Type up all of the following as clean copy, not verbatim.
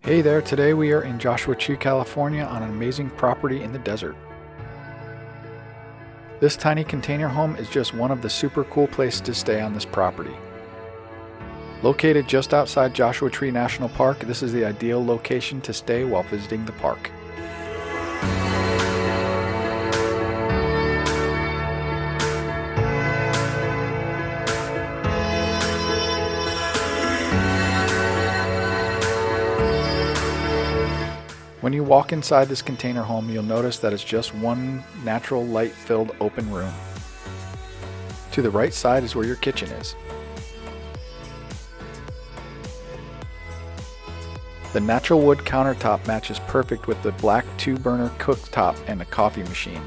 Hey there, today we are in Joshua Tree, California on an amazing property in the desert. This tiny container home is just one of the super cool places to stay on this property. Located just outside Joshua Tree National Park, this is the ideal location to stay while visiting the park. When you walk inside this container home, you'll notice that it's just one natural light-filled open room. To the right side is where your kitchen is. The natural wood countertop matches perfect with the black 2-burner cooktop and the coffee machine.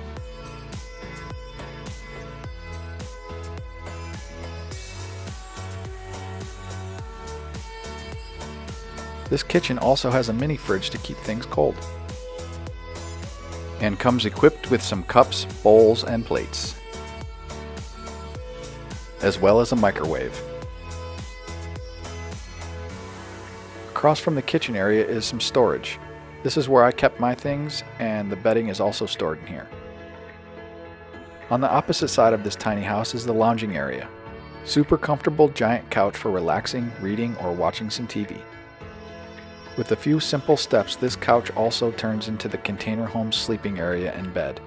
This kitchen also has a mini fridge to keep things cold, and comes equipped with some cups, bowls, and plates, as well as a microwave. Across from the kitchen area is some storage. This is where I kept my things, and the bedding is also stored in here. On the opposite side of this tiny house is the lounging area. Super comfortable giant couch for relaxing, reading, or watching some TV. With a few simple steps, this couch also turns into the container home's sleeping area and bed.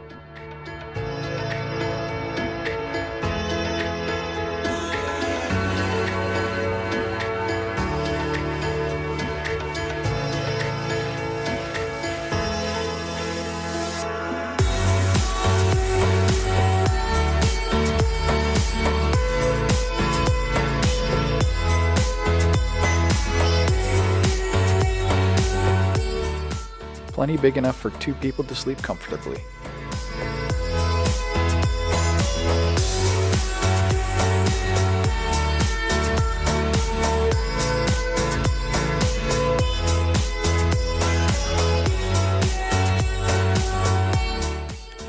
Plenty big enough for 2 people to sleep comfortably.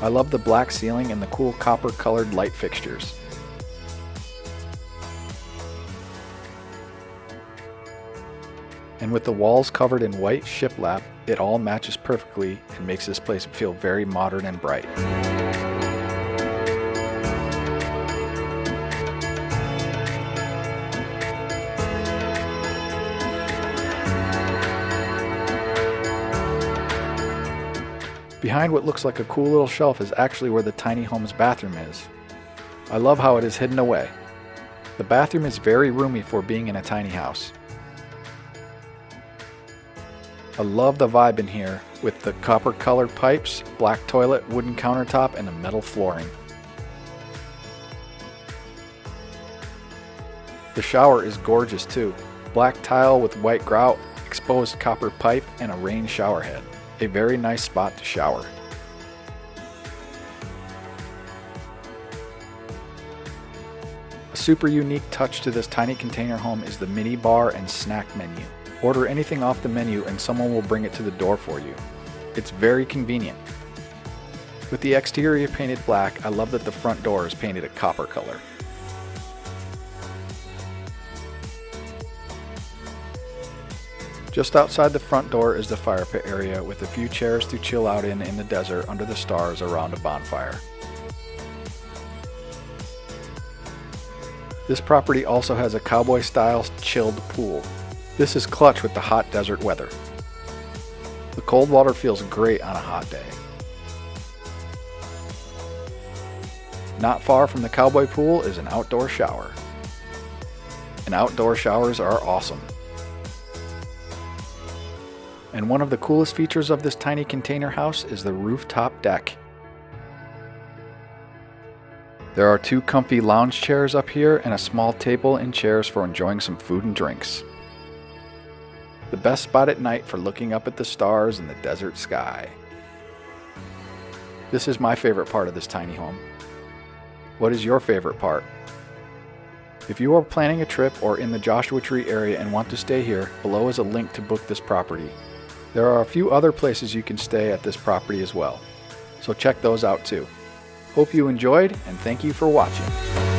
I love the black ceiling and the cool copper-colored light fixtures. And with the walls covered in white shiplap, it all matches perfectly and makes this place feel very modern and bright. Behind what looks like a cool little shelf is actually where the tiny home's bathroom is. I love how it is hidden away. The bathroom is very roomy for being in a tiny house. I love the vibe in here with the copper colored pipes, black toilet, wooden countertop, and a metal flooring. The shower is gorgeous too. Black tile with white grout, exposed copper pipe, and a rain shower head. A very nice spot to shower. A super unique touch to this tiny container home is the mini bar and snack menu. Order anything off the menu and someone will bring it to the door for you. It's very convenient. With the exterior painted black, I love that the front door is painted a copper color. Just outside the front door is the fire pit area with a few chairs to chill out in the desert under the stars around a bonfire. This property also has a cowboy style chilled pool. This is clutch with the hot desert weather. The cold water feels great on a hot day. Not far from the cowboy pool is an outdoor shower. And outdoor showers are awesome. And one of the coolest features of this tiny container house is the rooftop deck. There are 2 comfy lounge chairs up here and a small table and chairs for enjoying some food and drinks. The best spot at night for looking up at the stars and the desert sky. This is my favorite part of this tiny home. What is your favorite part? If you are planning a trip or in the Joshua Tree area and want to stay here, below is a link to book this property. There are a few other places you can stay at this property as well, so check those out too. Hope you enjoyed, and thank you for watching.